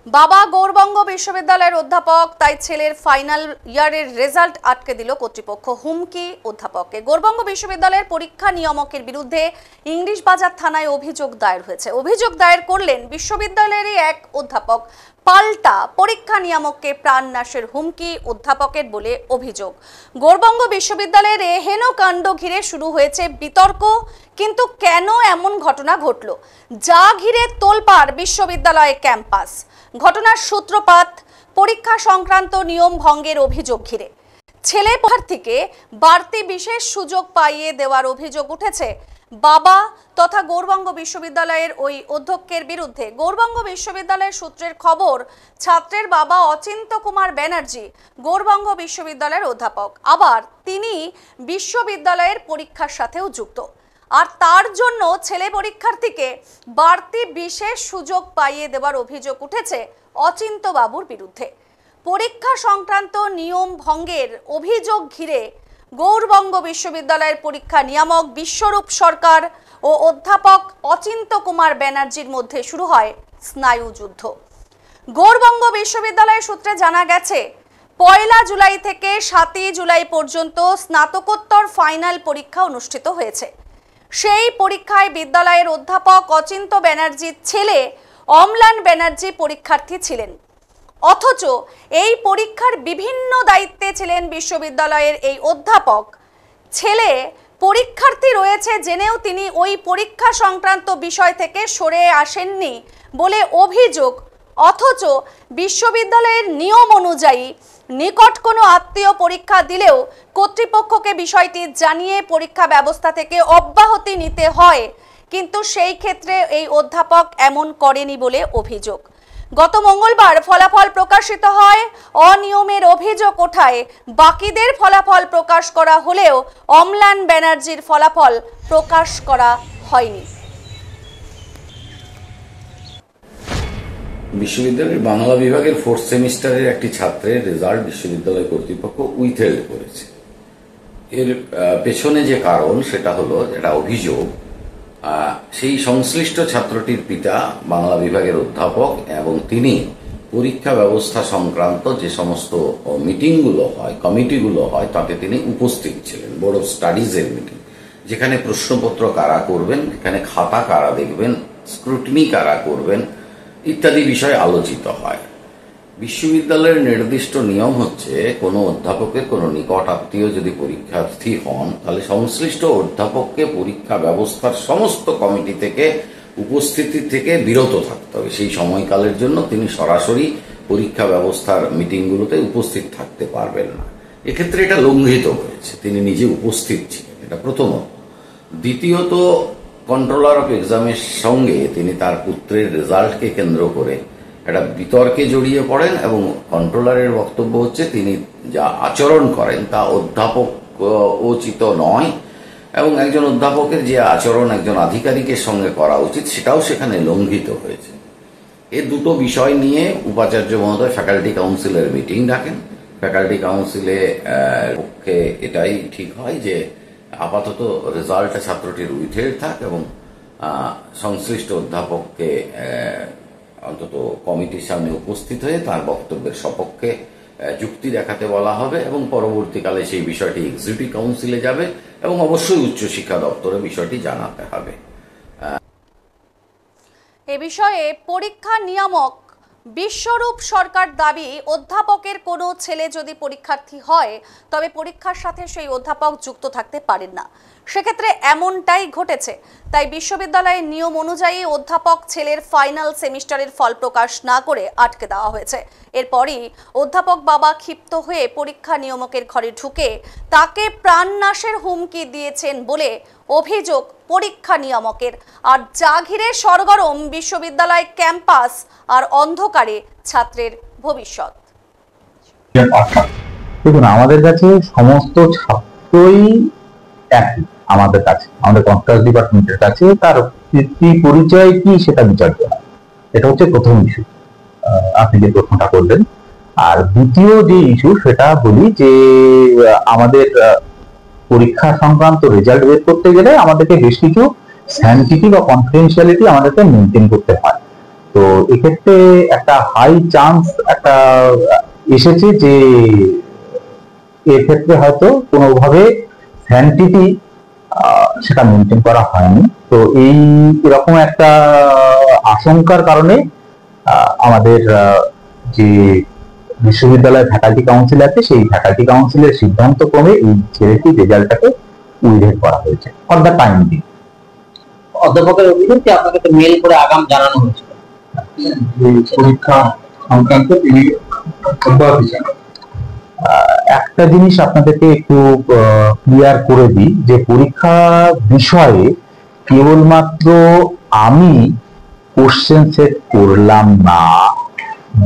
বাবা গৌরবঙ্গ বিশ্ববিদ্যালয়ের অধ্যাপক, তাই ছেলের ফাইনাল ইয়ারের রেজাল্ট আটকে দিল কর্তৃপক্ষ। হুমকি অধ্যাপককে। গৌরবঙ্গ বিশ্ববিদ্যালয়ের পরীক্ষা নিয়ামকের বিরুদ্ধে ইংলিশ বাজার থানায় অভিযোগ দায়ের হয়েছে। অভিযোগ দায়ের করলেন বিশ্ববিদ্যালয়েরই এক অধ্যাপক। পাল্টা পরীক্ষা নিয়ামককে প্রাণনাশের হুমকি অধ্যাপকের বলে অভিযোগ। গৌরবঙ্গ বিশ্ববিদ্যালয়ের হেন কাণ্ড ঘিরে শুরু হয়েছে বিতর্ক। কিন্তু কেন এমন ঘটনা ঘটল, যা ঘিরে তোলপাড় বিশ্ববিদ্যালয় ক্যাম্পাস। ঘটনার সূত্রপাত পরীক্ষা সংক্রান্ত নিয়ম ভঙ্গের অভিযোগ ঘিরে। ছেলে প্রার্থীকে বাড়তি বিশেষ সুযোগ পাইয়ে দেওয়ার অভিযোগ উঠেছে বাবা তথা গৌরবঙ্গ বিশ্ববিদ্যালয়ের ওই অধ্যক্ষের বিরুদ্ধে। গৌরবঙ্গ বিশ্ববিদ্যালয়ের সূত্রের খবর, ছাত্রের বাবা অচিন্ত কুমার ব্যানার্জি গৌরবঙ্গ বিশ্ববিদ্যালয়ের অধ্যাপক, আবার তিনি বিশ্ববিদ্যালয়ের পরীক্ষার সাথেও যুক্ত। আর তার জন্য ছেলে পরীক্ষার্থীকে বাড়তি বিশেষ সুযোগ পাইয়ে দেওয়ার অভিযোগ উঠেছে অচিন্ত বাবুর বিরুদ্ধে। পরীক্ষা সংক্রান্ত নিয়ম ভঙ্গের অভিযোগ ঘিরে গৌরবঙ্গ বিশ্ববিদ্যালয়ের পরীক্ষা নিয়ামক বিশ্বরূপ সরকার ও অধ্যাপক অচিন্ত কুমার ব্যানার্জির মধ্যে শুরু হয় স্নায়ুযুদ্ধ। গৌরবঙ্গ বিশ্ববিদ্যালয়ের সূত্রে জানা গেছে, 1 জুলাই থেকে 7 জুলাই পর্যন্ত স্নাতকোত্তর ফাইনাল পরীক্ষা অনুষ্ঠিত হয়েছে। সেই পরীক্ষায় বিদ্যালয়ের অধ্যাপক অচিন্ত ব্যানার্জির ছেলে অম্লান ব্যানার্জি পরীক্ষার্থী ছিলেন। অথচ এই পরীক্ষার বিভিন্ন দায়িত্বে ছিলেন বিশ্ববিদ্যালয়ের এই অধ্যাপক। ছেলে পরীক্ষার্থী রয়েছে জেনেও তিনি ওই পরীক্ষা সংক্রান্ত বিষয় থেকে সরে আসেননি বলে অভিযোগ। অথচ বিশ্ববিদ্যালয়ের নিয়ম অনুযায়ী নিকট কোনো আত্মীয় পরীক্ষা দিলেও কর্তৃপক্ষকে বিষয়টি জানিয়ে পরীক্ষা ব্যবস্থা থেকে অব্যাহতি নিতে হয়। কিন্তু সেই ক্ষেত্রে এই অধ্যাপক এমন করেনি বলে অভিযোগ। গত মঙ্গলবার ফলাফল প্রকাশিত হয়। অনিয়মের অভিযোগ ওঠায় বাকিদের ফলাফল প্রকাশ করা হলেও অম্লান ব্যানার্জির ফলাফল প্রকাশ করা হয়নি। বিশ্ববিদ্যালয়ের বাংলা বিভাগের 4th সেমিস্টারের একটি ছাত্রের রেজাল্ট বিশ্ববিদ্যালয় কর্তৃপক্ষ উইথহেল্ড করেছে। এর পেছনে যে কারণ সেটা হলো, এটা অভিযোগ, সেই সংশ্লিষ্ট ছাত্রটির পিতা বাংলা বিভাগের অধ্যাপক এবং তিনি পরীক্ষা ব্যবস্থা সংক্রান্ত যে সমস্ত মিটিংগুলো হয়, কমিটিগুলো হয়, তাতে তিনি উপস্থিত ছিলেন। বোর্ড অফ স্টাডিজের মিটিং, যেখানে প্রশ্নপত্র কারা করবেন, এখানে খাতা কারা দেখবেন, স্ক্রুটিনি কারা করবেন ইত্যাদি বিষয় আলোচিত হয়। বিশ্ববিদ্যালয়ের নির্দিষ্ট নিয়ম হচ্ছে, কোনো অধ্যাপকের কোনো নিকট আত্মীয় যদি পরীক্ষার্থী হন, তাহলে সংশ্লিষ্ট অধ্যাপককে পরীক্ষা ব্যবস্থার সমস্ত কমিটি থেকে উপস্থিতি থেকে বিরত থাকতে হবে। সেই সময়কালের জন্য তিনি সরাসরি পরীক্ষা ব্যবস্থার মিটিংগুলোতে উপস্থিত থাকতে পারবেন না। এক্ষেত্রে এটা লঙ্ঘিত হয়েছে, তিনি নিজে উপস্থিত ছিলেন, এটা প্রথমত। দ্বিতীয়ত, কন্ট্রোলার অফ এক্সামের সঙ্গে তিনি তার পুত্রের রেজাল্টকে কেন্দ্র করে একটা বিতর্কে জড়িয়ে পড়েন এবং কন্ট্রোলারের বক্তব্য হচ্ছে তিনি যা আচরণ করেন তা অধ্যাপক উচিত নয় এবং একজন অধ্যাপকের যে আচরণ একজন আধিকারিকের সঙ্গে করা উচিত সেটাও সেখানে লঙ্ঘিত হয়েছে। এই দুটো বিষয় নিয়ে উপাচার্য মহোদয় ফ্যাকাল্টি কাউন্সিলের মিটিং ডাকেন। ফ্যাকাল্টি কাউন্সিলে পক্ষে এটাই ঠিক হয় যে আপাতত রেজাল্টে ছাত্রটির উইথহেল্ড থাক এবং সংশ্লিষ্ট অধ্যাপককে অন্তত কমিটির সামনে উপস্থিত হয়ে তার বক্তব্যের সপক্ষে যুক্তি দেখাতে বলা হবে এবং পরবর্তীকালে সেই বিষয়টি এক্সিকিউটিভ কাউন্সিলে যাবে এবং অবশ্যই উচ্চশিক্ষা দপ্তরে বিষয়টি জানাতে হবে। এ বিষয়ে পরীক্ষা নিয়ামক বিশ্বরূপ সরকার দাবি, অধ্যাপকের কোনো ছেলে যদি পরীক্ষার্থী হয় তবে পরীক্ষার সাথে সেই অধ্যাপক যুক্ত থাকতে পারেন না। সেক্ষেত্রে এমনটাই ঘটেছে। তাই বিশ্ববিদ্যালয়ের নিয়ম অনুযায়ী অধ্যাপক ছেলের ফাইনাল সেমিস্টারের ফল প্রকাশ না করে আটকে দেওয়া হয়েছে। এরপরই অধ্যাপক বাবা ক্ষিপ্ত হয়ে পরীক্ষা নিয়ামকের ঘরে ঢুকে তাকে প্রাণনাশের হুমকি দিয়েছেন বলে অভিযোগ পরীক্ষা নিয়ামকের। আর যা ঘিরে সরগরম বিশ্ববিদ্যালয় ক্যাম্পাস আর অন্ধকারে ছাত্রের ভবিষ্যৎ। দেখুন, আমাদের কাছে সমস্ত ছাত্রই একই। আমাদের কাছে, আমাদের কম্পিউটার ডিপার্টমেন্টের কাছে তার পরিচয় কি সেটা বিচার্য না। এটা হচ্ছে প্রথম ইস্যু, আপনি যে প্রশ্নটা করলেন। আর দ্বিতীয় যে ইস্যু সেটা বলি যে আমাদের পরীক্ষা সংক্রান্ত রেজাল্ট বের করতে গেলে আমাদেরকে বেশ কিছু স্যানিটিটি বা কনফিডেন্সিয়ালিটি আমাদেরকে মেনটেন করতে হয়। তো এক্ষেত্রে একটা হাই চান্স একটা এসেছে যে এক্ষেত্রে হয়তো কোনোভাবে স্যানিটিটি সেটা মেনটেন করা হয়নি। তো এরকম একটা আশঙ্কার কারণে আমাদের যে বিশ্ববিদ্যালয়ের ফ্যাকাল্টি কাউন্সিল আছে, সেই ফ্যাকাল্টি কাউন্সিলের সিদ্ধান্ত ক্রমে এই ছেলেটির রেজাল্টটাকে উইথড্র করা হয়েছে ফর দ্য টাইম বিং। অধ্যাপকের অভিযোগ যে আপনাকে তো মেল করে আগাম জানানো হয়েছিল পরীক্ষা সংক্রান্ত তিনি একটা জিনিস আপনাদেরকে একটু ক্লিয়ার করে দিই যে পরীক্ষা বিষয়ে কেবলমাত্র আমি কোশ্চেন সেট করলাম না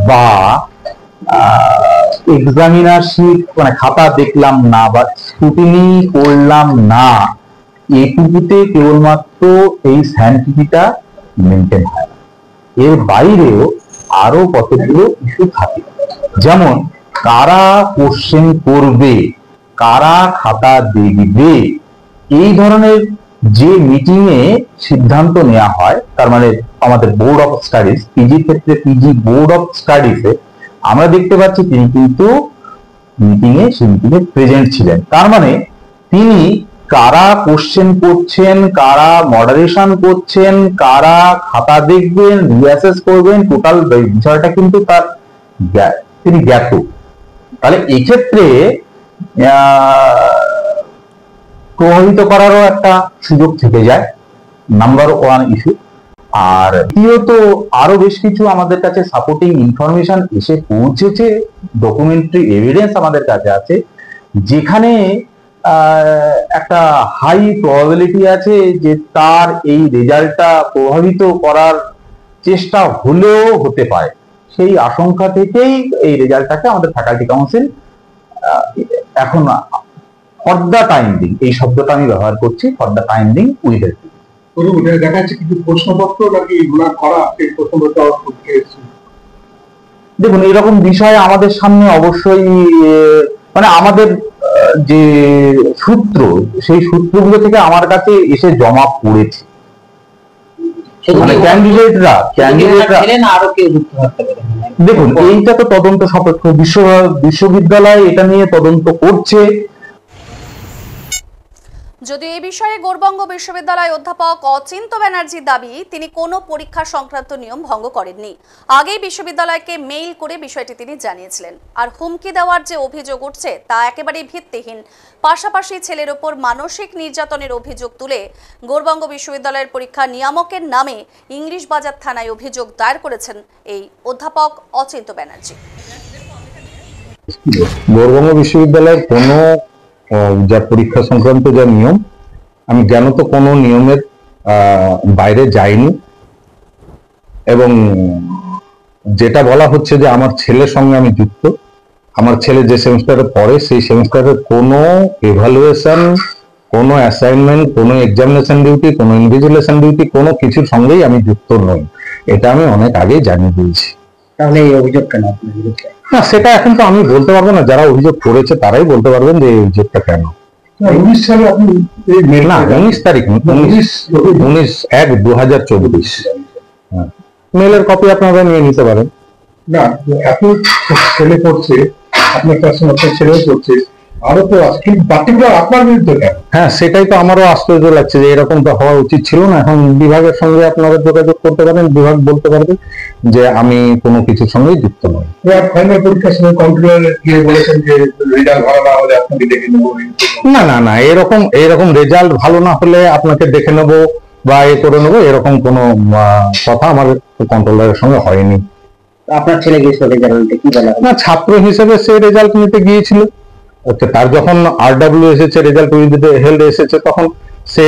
বা এক্সামিনারশিপ মানে খাতা দেখলাম না বা স্ক্রুটিনি করলাম না, এটুকুতে কেবলমাত্র এই স্যানিটিটা মেনটেন হয়। এর বাইরেও আরো কতগুলো ইস্যু থাকে, যেমন কারা কোশ্চেন করবে, কারা খাতা দেখবে, এই ধরনের যে মিটিং এ সিদ্ধান্ত নেওয়া হয়। তার মানে আমাদের বোর্ড অফ স্টাডিজ, পিজির ক্ষেত্রে পিজি বোর্ড অফ স্টাডিজে আমরা দেখতে পাচ্ছি তিনি কিন্তু সেই মিটিং এ প্রেজেন্ট ছিলেন। তার মানে তিনি কারা কোশ্চেন করছেন, কারা মডারেশন করছেন, কারা খাতা দেখবেন, রিঅ্যাসেস করবেন, টোটাল বিষয়টা কিন্তু তিনি জ্ঞাত। তাহলে এক্ষেত্রে প্রভাবিত করারও একটা সুযোগ থেকে যায়, নাম্বার ওয়ান ইস্যু। আর দ্বিতীয়ত আরো বেশ কিছু আমাদের কাছে সাপোর্টিং ইনফরমেশন এসে পৌঁছেছে, ডকুমেন্টারি এভিডেন্স আমাদের কাছে আছে, যেখানে একটা হাই প্রবাবিলিটি আছে যে তার এই রেজাল্টটা প্রভাবিত করার চেষ্টা হলেও হতে পারে। সেই আশঙ্কা থেকেই এই রেজাল্টটাকে আমাদের ফ্যাকাল্টি কাউন্সিল এখন ফর দ্য টাইম বিং, এই শব্দটা আমি ব্যবহার করছি, for the time being withdraw. দেখা যাচ্ছে কিছু প্রশ্নপত্র নাকি এগুলা করা, এই প্রশ্নপত্র দেখুন এরকম বিষয় আমাদের সামনে অবশ্যই মানে আমাদের যে সূত্র, সেই সূত্রগুলো থেকে আমার কাছে এসে জমা পড়েছে। মানে ক্যান্ডিডেটরা আরো কেউ যুক্ত থাকতে পারে। দেখুন এইটা তো তদন্ত সাপেক্ষ, বিশ্ববিদ্যালয় এটা নিয়ে তদন্ত করছে। যদিও এই বিষয়ে গৌড়বঙ্গ বিশ্ববিদ্যালয় অধ্যাপক অচিন্ত ব্যানার্জির দাবি তিনি কোনো পরীক্ষা সংক্রান্ত নিয়ম ভঙ্গ করেননি। আগেই বিশ্ববিদ্যালয়কে মেইল করে বিষয়টি তিনি জানিয়েছিলেন। আর হুমকি দেওয়ার যে অভিযোগ উঠছে তা একেবারেই ভিত্তিহীন। পাশাপাশি ছেলের ওপর মানসিক নির্যাতনের অভিযোগ তুলে গৌড়বঙ্গ বিশ্ববিদ্যালয়ের পরীক্ষা নিয়ামকের নামে ইংলিশ বাজার থানায় অভিযোগ দায়ের করেছেন এই অধ্যাপক অচিন্ত ব্যানার্জি। গৌড়বঙ্গ বিশ্ববিদ্যালয়ের কোনো যা পরীক্ষা সংক্রান্ত যা নিয়ম, আমি জ্ঞানত কোনো নিয়মের বাইরে যাইনি, এবং যেটা বলা হচ্ছে যে আমার ছেলের সঙ্গে আমি যুক্ত, আমার ছেলে যে সেমিস্টারে পড়ে সেই সেমিস্টারের কোনো এভালুয়েশন, কোনো অ্যাসাইনমেন্ট, কোনো এক্সামিনেশন ডিউটি, কোনো ইনভিজিলেশন ডিউটি, কোনো কিছুর সঙ্গেই আমি যুক্ত নই। এটা আমি অনেক আগেই জানিয়ে দিয়েছি। তাহলে এই অভিযোগ কেন? না, সেটা এখন তো আমি বলতে পারবো না, যারা অভিযোগ করেছে তারাই বলতে পারবেন যে এই অভিযোগটা কেন। 19 সালে আপনি না, 19 তারিখ 19/1/2024 মেলের কপি আপনারা নিয়ে নিতে পারেন। না, এত ছেলে পড়ছে, আপনার কাছে আপনার ছেলে পড়ছে, আরো তো আজকে পার্টিকুলার আপনার বিরুদ্ধে কেন? হ্যাঁ, সেটাই তো আমারও আশ্চর্য লাগছে যে এরকম তো হওয়া উচিত ছিল না। এখন বিভাগের সঙ্গে আপনারা যোগাযোগ করতে পারেন, বিভাগ বলতে পারবে যে আমি কোনো কিছুর সঙ্গে যুক্ত নই। ফাইনাল পরীক্ষার সময় কন্ট্রোলার গিয়ে বলেছেন যে রেজাল্ট ভালো না হলে আপনাকে দেখে নেবো। না না না, এরকম রেজাল্ট ভালো না হলে আপনাকে দেখে নেবো বা এ করে নেবো, এরকম কোনো কথা আমার কন্ট্রোলারের সঙ্গে হয়নি। আপনার ছেলে গিয়েছিল রেজাল্ট কি বলা? না, ছাত্র হিসেবে সে রেজাল্ট নিতে গিয়েছিল। তার যখন RW এসেছে, রেজাল্ট হেল্ড এসেছে, তখন সে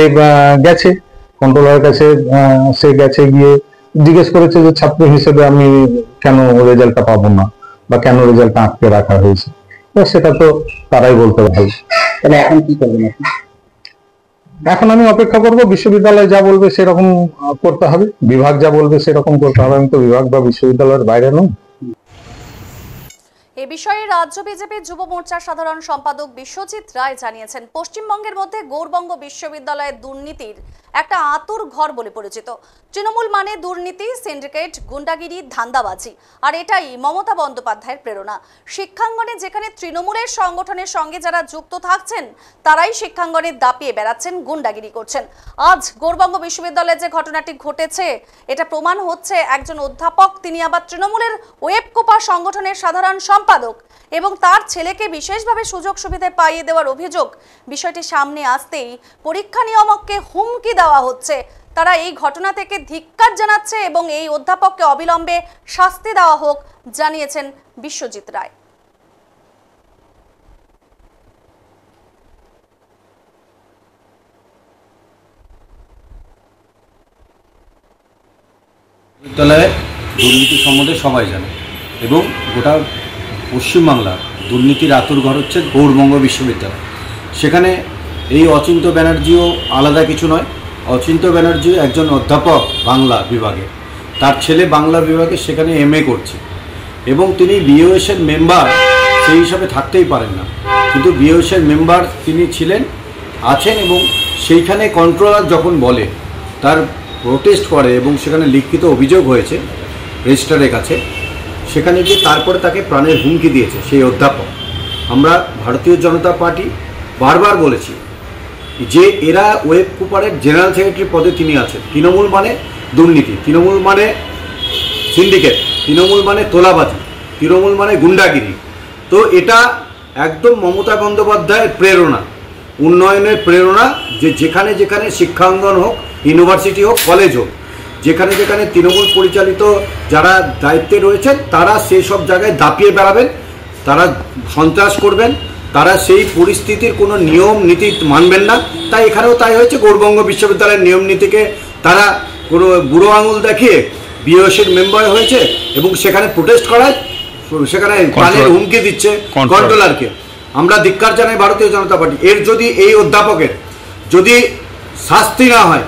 গেছে কন্ট্রোলারের কাছে, সে গেছে গিয়ে জিজ্ঞেস করেছে যে ছাত্র হিসেবে আমি কেন রেজাল্টটা পাবো না বা কেন রেজাল্টটা আটকে রাখা হয়েছে। তো সেটা তো তারাই বলতে পারে। তাহলে এখন কি করবেন আপনি? এখন আমি অপেক্ষা করব, বিশ্ববিদ্যালয় যা বলবে সেরকম করতে হবে, বিভাগ যা বলবে সেরকম করতে হবে। আমি তো বিভাগ বা বিশ্ববিদ্যালয়ের বাইরে নই। এ বিষয়ে রাজ্য বিজেপি যুব মোর্চার সাধারণ সম্পাদক বিশ্বজিৎ রায় জানিয়েছেন, পশ্চিমবঙ্গের মধ্যে গৌড়বঙ্গ বিশ্ববিদ্যালয়ের দুর্নীতির একটা আতুর ঘর বলে পরিচিত। তৃণমূল মানে দুর্নীতি, সিন্ডিকেট, গুন্ডাগিরি, ধান্দাবাজি, আর এটাই মমতা বন্দ্যোপাধ্যায়ের প্রেরণা। শিক্ষাঙ্গনে যেখানে তৃণমূলের সংগঠনের সঙ্গে যারা যুক্ত থাকছেন তারাই শিক্ষাঙ্গনে দাপিয়ে বেড়াচ্ছেন, গুন্ডাগিরি করছেন। আজ গৌড়বঙ্গ বিশ্ববিদ্যালয়ে যে ঘটনাটি ঘটেছে এটা প্রমাণ হচ্ছে একজন অধ্যাপক, তিনি আবার তৃণমূলের ওয়েবকোপা সংগঠনের সাধারণ সম্পাদক এবং তার ছেলেকে বিশেষভাবে সুযোগ সুবিধা পাইয়ে দেওয়ার অভিযোগ। বিষয়টি সামনে আসতেই পরীক্ষা নিয়ামককে হুমকি দেওয়া হচ্ছে। তারা এই ঘটনা থেকে ধিক্কার জানাচ্ছে এবং এই অধ্যাপককে অবিলম্বে শাস্তি দেওয়া হোক জানিয়েছেন বিশ্বজিৎ রায়। বিশ্ববিদ্যালয়ে দুর্নীতি সম্বন্ধে সবাই জানে এবং গোটা পশ্চিমবাংলার দুর্নীতির আতুরঘর হচ্ছে গৌড়বঙ্গ বিশ্ববিদ্যালয়। সেখানে এই অচিন্ত ব্যানার্জিও আলাদা কিছু নয়। অচিন্ত ব্যানার্জি একজন অধ্যাপক বাংলা বিভাগে, তার ছেলে বাংলা বিভাগে সেখানে MA করছে এবং তিনি BOS-এর মেম্বার, সেই হিসাবে থাকতেই পারেন না, কিন্তু BOS-এর মেম্বার তিনি ছিলেন, আছেন এবং সেইখানে কন্ট্রোলার যখন বলে তার প্রোটেস্ট করে এবং সেখানে লিখিত অভিযোগ হয়েছে রেজিস্ট্রারের কাছে, সেখানে গিয়ে তারপরে তাকে প্রাণের হুমকি দিয়েছে সেই অধ্যাপক। আমরা ভারতীয় জনতা পার্টি বারবার বলেছি যে এরা ওয়েবকোপারের জেনারেল সেক্রেটারি পদে তিনি আছেন। তৃণমূল মানে দুর্নীতি, তৃণমূল মানে সিন্ডিকেট, তৃণমূল মানে তোলাবাজি, তৃণমূল মানে গুন্ডাগিরি। তো এটা একদম মমতা বন্দ্যোপাধ্যায়ের প্রেরণা, উন্নয়নের প্রেরণা, যে যেখানে যেখানে শিক্ষাঙ্গন হোক, ইউনিভার্সিটি হোক, কলেজ হোক, যেখানে যেখানে তৃণমূল পরিচালিত যারা দায়িত্বে রয়েছেন তারা সেই সব জায়গায় দাপিয়ে বেড়াবেন, তারা সন্ত্রাস করবেন, তারা সেই পরিস্থিতির কোনো নিয়ম নীতি মানবেন না। তাই এখানেও তাই হয়েছে। গৌড়বঙ্গ বিশ্ববিদ্যালয়ের নিয়ম নীতিকে তারা কোনো বুড়ো আঙুল দেখিয়ে BOS-এর মেম্বার হয়েছে এবং সেখানে প্রোটেস্ট করায়, সেখানে প্রাণের হুমকি দিচ্ছে কন্ট্রোলারকে। আমরা ধিক্কার জানাই ভারতীয় জনতা পার্টি। এর যদি এই অধ্যাপকের যদি শাস্তি না হয়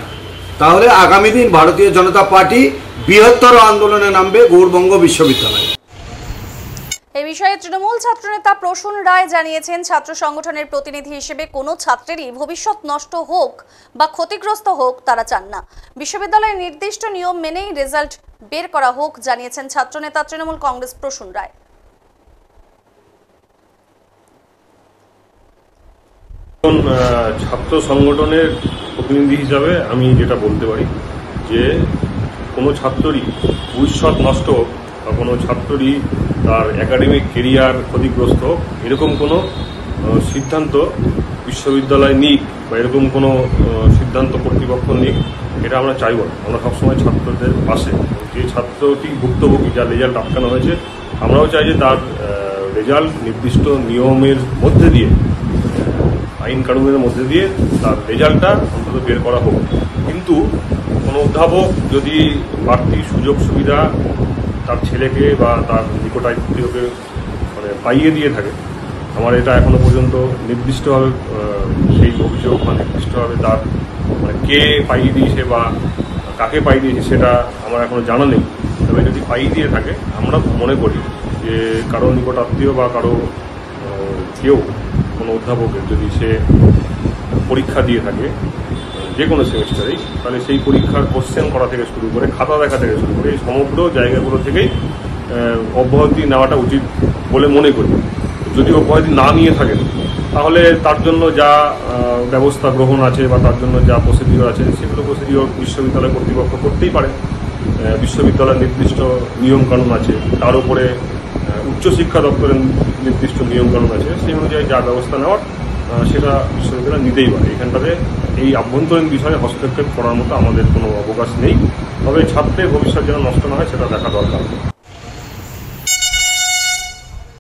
তাহলে আগামী দিন ভারতীয় জনতা পার্টি বৃহত্তর আন্দোলনে নামবে গৌড়বঙ্গ বিশ্ববিদ্যালয়ে। এই বিষয়ে তৃণমূল ছাত্রনেতা প্রসূন রায় জানিয়েছেন, ছাত্র সংগঠনের প্রতিনিধি হিসেবে কোনো ছাত্রেরই ভবিষ্যৎ নষ্ট হোক বা ক্ষতিগ্রস্ত হোক তারা চান না। বিশ্ববিদ্যালয়ের নির্দিষ্ট নিয়ম মেনেই রেজাল্ট বের করা হোক জানিয়েছেন ছাত্রনেতা তৃণমূল কংগ্রেস প্রসূন রায়। ছাত্র সংগঠনের প্রতিনিধি হিসাবে আমি যেটা বলতে পারি যে কোনো ছাত্রই ভবিষ্যৎ নষ্ট হোক বা কোনো ছাত্রই তার একাডেমিক কেরিয়ার ক্ষতিগ্রস্ত হোক এরকম কোনো সিদ্ধান্ত বিশ্ববিদ্যালয় নিক বা এরকম কোনো সিদ্ধান্ত কর্তৃপক্ষ নিক, এটা আমরা চাইব না। আমরা সবসময় ছাত্রদের পাশে, যে ছাত্রটি ভুক্তভোগী, যার রেজাল্ট আটকানো হয়েছে, আমরাও চাই যে তার রেজাল্ট নির্দিষ্ট নিয়মের মধ্যে দিয়ে, আইন কানুনের মধ্যে দিয়ে তার রেজাল্টটা অন্তত বের করা হোক। কিন্তু কোনো অধ্যাপক যদি বাড়তি সুযোগ সুবিধা তার ছেলেকে বা তার নিকটাত্মীয়কে মানে পাইয়ে দিয়ে থাকে, আমার এটা এখনো পর্যন্ত নির্দিষ্টভাবে সেই অভিযোগ বা নির্দিষ্টভাবে তার মানে কে পাইয়ে দিয়েছে বা কাকে পাইয়ে দিয়েছে সেটা আমার এখনো জানা নেই। তবে যদি পাইয়ে দিয়ে থাকে, আমরা মনে করি যে কারো নিকটাত্মীয় বা কারো কেউ কোনো অধ্যাপকের যদি সে পরীক্ষা দিয়ে থাকে যে কোনো সেমিস্টারেই, তাহলে সেই পরীক্ষার কোশ্চেন করা থেকে শুরু করে খাতা দেখা থেকে শুরু করে এই সমগ্র জায়গাগুলো থেকেই অব্যাহতি নেওয়াটা উচিত বলে মনে করি। যদি অব্যাহতি না নিয়ে থাকেন তাহলে তার জন্য যা ব্যবস্থা গ্রহণ আছে বা তার জন্য যা প্রসিডিওর আছে সেগুলো প্রসিডিওর বিশ্ববিদ্যালয় কর্তৃপক্ষ করতেই পারে। বিশ্ববিদ্যালয়ের নির্দিষ্ট নিয়মকানুন আছে, তার উপরে উচ্চশিক্ষা দপ্তরের নির্দিষ্ট নিয়মকানুন আছে, সেই অনুযায়ী যা ব্যবস্থা নেওয়ার সেটা বিশ্ববিদ্যালয় নিতেই পারে। এখানটাতে এই আভ্যন্তরীণ বিষয়ে হস্তক্ষেপ করার মতো আমাদের কোনো অবকাশ নেই। তবে ছাত্রের ভবিষ্যৎ যেন নষ্ট না হয় সেটা দেখা দরকার।